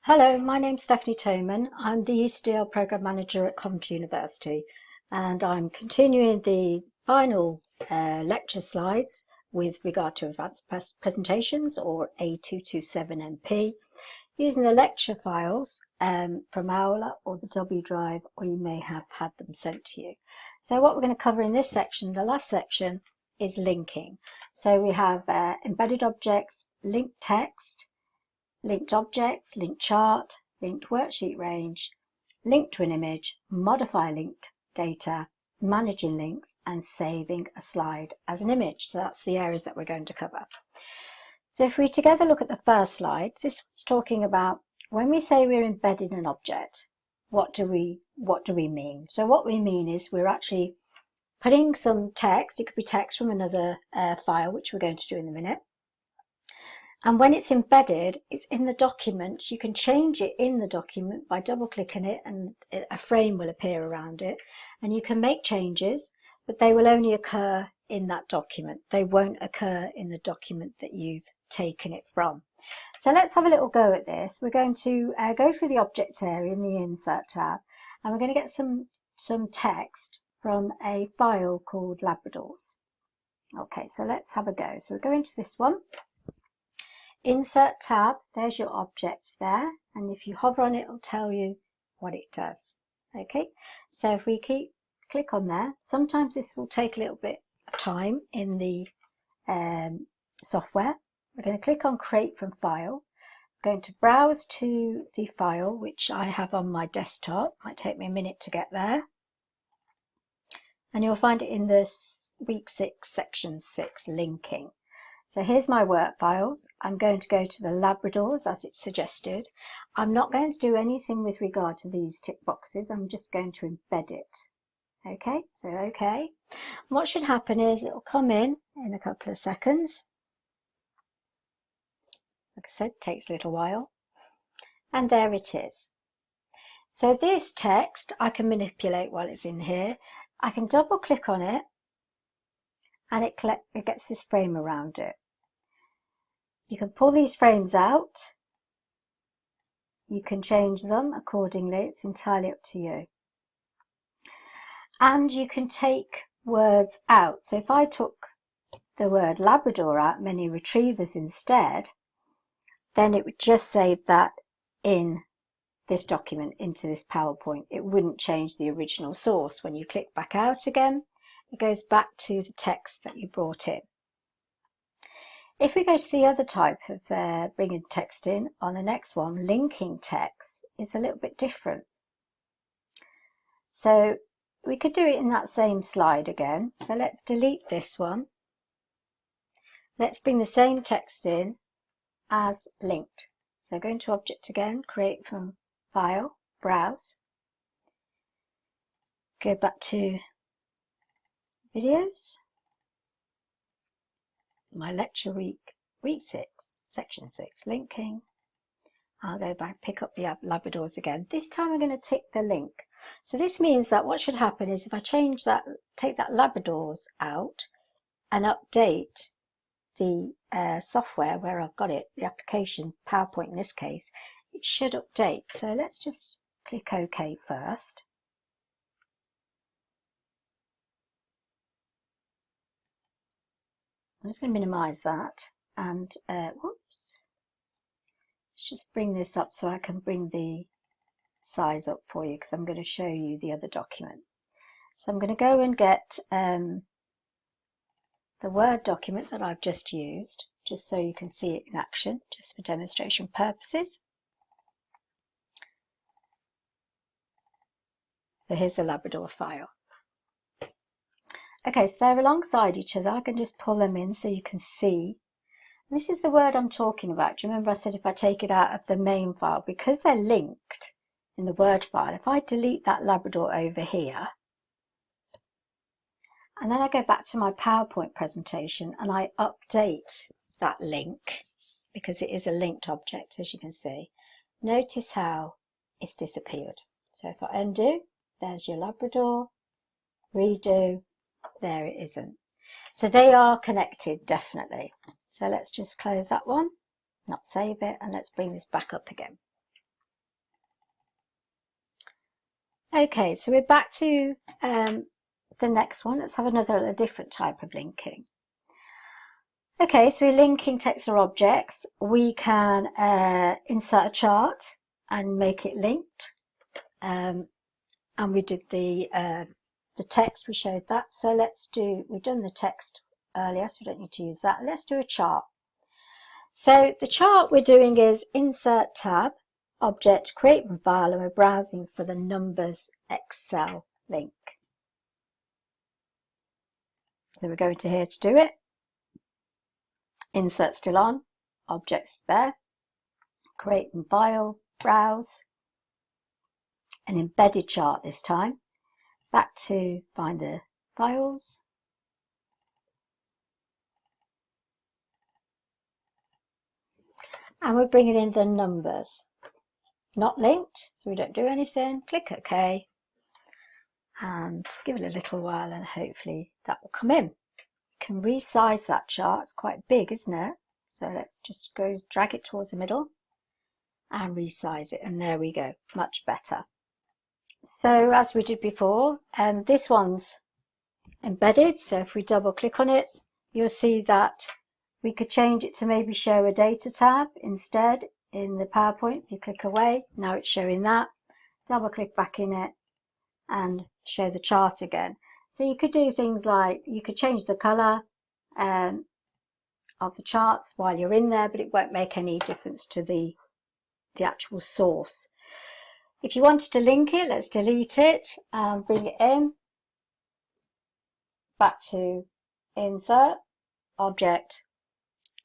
Hello, my name's Stephanie Toman. I'm the ICDL Programme Manager at Coventry University, and I'm continuing the final lecture slides with regard to advanced presentations, or A227MP, using the lecture files from Aula or the W drive, or you may have had them sent to you. So what we're going to cover in this section, the last section, is linking. So we have embedded objects, linked text, linked objects, linked chart, linked worksheet range, link to an image, modify linked data, managing links, and saving a slide as an image. So that's the areas that we're going to cover. So if we together look at the first slide, this was talking about when we say we're embedding an object, what do we mean? So what we mean is we're actually putting some text, it could be text from another file, which we're going to do in a minute. And when it's embedded, it's in the document. You can change it in the document by double-clicking it, and a frame will appear around it. And you can make changes, but they will only occur in that document. They won't occur in the document that you've taken it from. So let's have a little go at this. We're going to go through the object area in the Insert tab, and we're going to get some text from a file called Labradors. Okay, so let's have a go. So we'll go into this one. Insert tab, there's your object there, and if you hover on it, it'll tell you what it does. Okay, so if we click on there, sometimes this will take a little bit of time in the software. We're going to click on Create from File. I'm going to browse to the file which I have on my desktop. Might take me a minute to get there, and you'll find it in the week 6, section 6, linking. So here's my work files. I'm going to go to the Labradors as it's suggested. I'm not going to do anything with regard to these tick boxes. I'm just going to embed it. Okay, so okay. What should happen is it'll come in a couple of seconds. Like I said, it takes a little while. And there it is. So this text I can manipulate while it's in here. I can double click on it, and it gets this frame around it. You can pull these frames out. You can change them accordingly. It's entirely up to you. And you can take words out. So if I took the word Labrador out, many retrievers instead, then it would just save that in this document, into this PowerPoint. It wouldn't change the original source. When you click back out again, it goes back to the text that you brought in. If we go to the other type of bringing text in, on the next one, linking text, is a little bit different. So we could do it in that same slide again. So let's delete this one. Let's bring the same text in as linked. So go into Object again, Create from File, Browse. Go back to Videos. My lecture week 6, section 6, linking. I'll go back, pick up the Labradors again. This time I'm going to tick the link. So this means that what should happen is if I change that, take that Labradors out and update the software where I've got it, the application, PowerPoint in this case, it should update. So let's just click OK first. I'm just going to minimize that, and whoops, let's just bring this up so I can bring the size up for you, because I'm going to show you the other document. So I'm going to go and get the Word document that I've just used, just so you can see it in action, just for demonstration purposes. So here's the Labrador file. Okay, so they're alongside each other. I can just pull them in so you can see. And this is the word I'm talking about. Do you remember I said if I take it out of the main file, because they're linked in the Word file, if I delete that Labrador over here, and then I go back to my PowerPoint presentation and I update that link, because it is a linked object, as you can see, notice how it's disappeared. So if I undo, there's your Labrador, redo, there it isn't. So they are connected, definitely. So let's just close that one, not save it, and let's bring this back up again. Okay, so we're back to the next one. Let's have a different type of linking. Okay, so we're linking text or objects. We can insert a chart and make it linked. And we did the text, we showed that. So we've done the text earlier, so we don't need to use that. Let's do a chart. So the chart we're doing is insert tab, object, create from file, and we're browsing for the numbers Excel link. So we're going to here to do it. Insert still on, objects there, create from file, browse, an embedded chart this time. Back to find the files. And we're bringing in the numbers. Not linked, so we don't do anything. Click OK. And give it a little while and hopefully that will come in. We can resize that chart. It's quite big, isn't it? So let's just go drag it towards the middle and resize it. And there we go. Much better. So as we did before, this one's embedded. So if we double click on it, you'll see that we could change it to maybe show a data tab instead in the PowerPoint. If you click away, now it's showing that. Double click back in it and show the chart again. So you could do things like, you could change the colour of the charts while you're in there, but it won't make any difference to the actual source. If you wanted to link it, let's delete it and bring it in. Back to insert, object,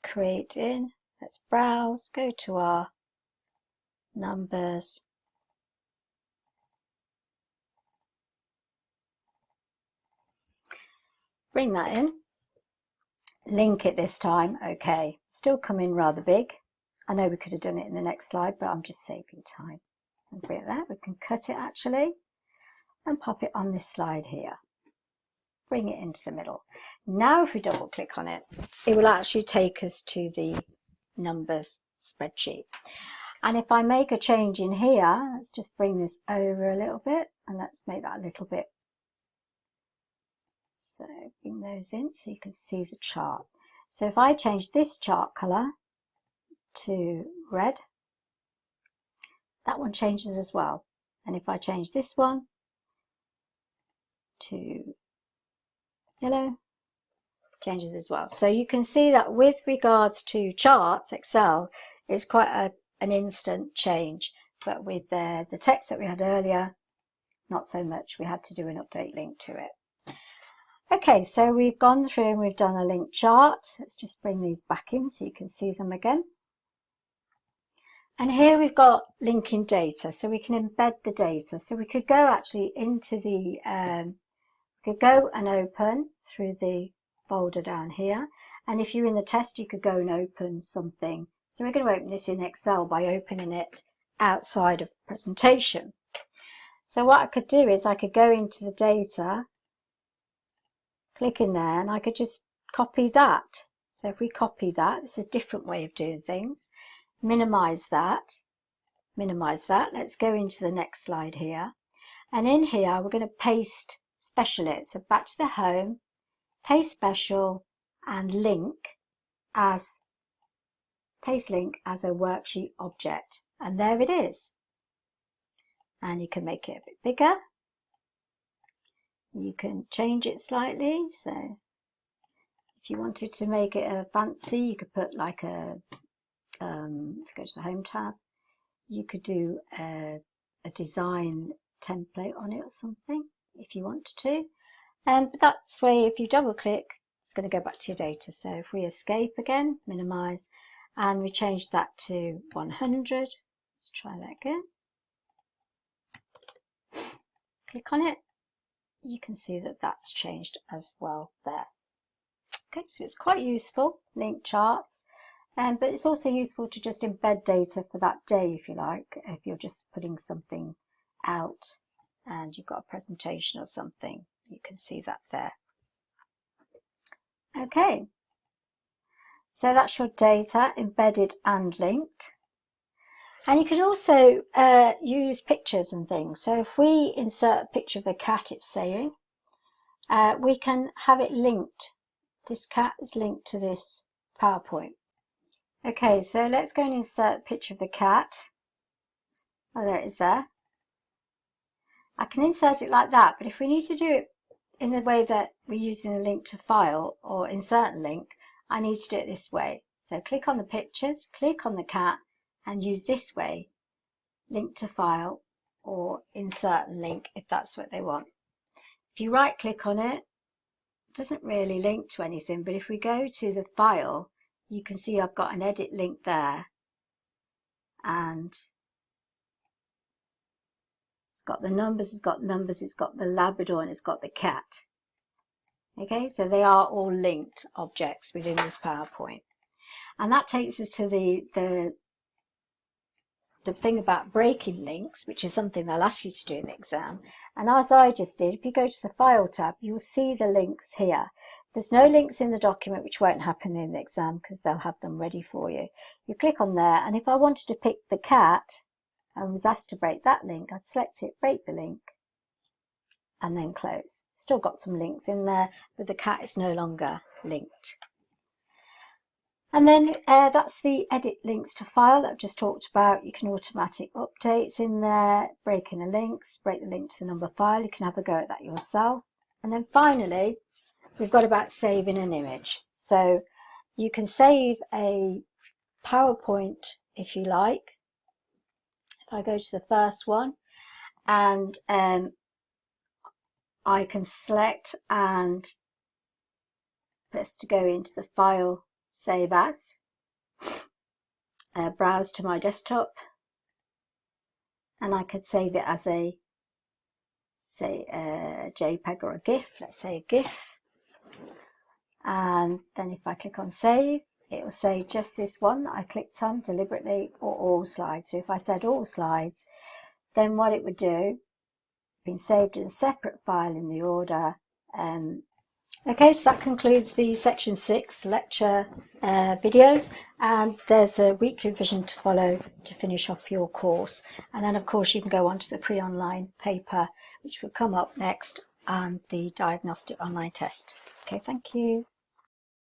create in. Let's browse, go to our numbers. Bring that in. Link it this time. Okay, still coming rather big. I know we could have done it in the next slide, but I'm just saving time. And bring it there. We can cut it actually and pop it on this slide here. Bring it into the middle. Now if we double click on it, it will actually take us to the numbers spreadsheet. And if I make a change in here, let's just bring this over a little bit and let's make that a little bit. So bring those in so you can see the chart. So if I change this chart colour to red, that one changes as well. And if I change this one to yellow, changes as well. So you can see that with regards to charts, Excel is quite an instant change, but with the text that we had earlier, not so much. We had to do an update link to it. Okay, so we've gone through and we've done a link chart. Let's just bring these back in so you can see them again. And here we've got linking data, so we can embed the data. So we could go actually into the, we could go and open through the folder down here. And if you're in the test, you could go and open something. So we're going to open this in Excel by opening it outside of the presentation. So what I could do is I could go into the data, click in there, and I could just copy that. So if we copy that, it's a different way of doing things. Minimize that, Let's go into the next slide here. And in here, we're going to paste special it. So back to the home, paste special and link as, paste link as a worksheet object. And there it is. And you can make it a bit bigger. You can change it slightly. So if you wanted to make it a fancy, you could put like a, if you go to the home tab, you could do a design template on it or something if you wanted to. But that's way, if you double click, it's going to go back to your data. So if we escape again, minimize, and we change that to 100, let's try that again. Click on it, you can see that that's changed as well there. Okay, so it's quite useful, link charts. But it's also useful to just embed data for that day, if you like, if you're just putting something out and you've got a presentation or something, you can see that there. Okay, so that's your data embedded and linked. And you can also use pictures and things. So if we insert a picture of a cat, it's saying, we can have it linked. This cat is linked to this PowerPoint. Okay, so let's go and insert a picture of the cat. Oh, there it is there. I can insert it like that, but if we need to do it in the way that we're using a link to file or insert a link, I need to do it this way. So click on the pictures, click on the cat, and use this way, link to file or insert a link if that's what they want. If you right click on it, it doesn't really link to anything, but if we go to the file, you can see I've got an edit link there, and it's got the numbers, it's got the Labrador, and it's got the cat. Okay, so they are all linked objects within this PowerPoint. And that takes us to the thing about breaking links, which is something they'll ask you to do in the exam. And as I just did, if you go to the File tab, you'll see the links here. There's no links in the document, which won't happen in the exam because they'll have them ready for you. You click on there, and if I wanted to pick the cat and was asked to break that link, I'd select it, break the link, and then close. Still got some links in there, but the cat is no longer linked. And then that's the edit links to file that I've just talked about. You can automatic updates in there, breaking the links, break the link to the number file. You can have a go at that yourself. And then finally, we've got about saving an image. So you can save a PowerPoint if you like. If I go to the first one, and I can select and press to go into the file, save as, browse to my desktop, and I could save it as a, say, a JPEG or a GIF, let's say a GIF. And then if I click on save, it will say just this one that I clicked on deliberately, or all slides. So if I said all slides, then what it would do, it's been saved in a separate file in the order. Okay, so that concludes the section 6 lecture videos, and there's a weekly revision to follow to finish off your course. And then of course you can go on to the pre-online paper, which will come up next, and the diagnostic online test. Okay, thank you.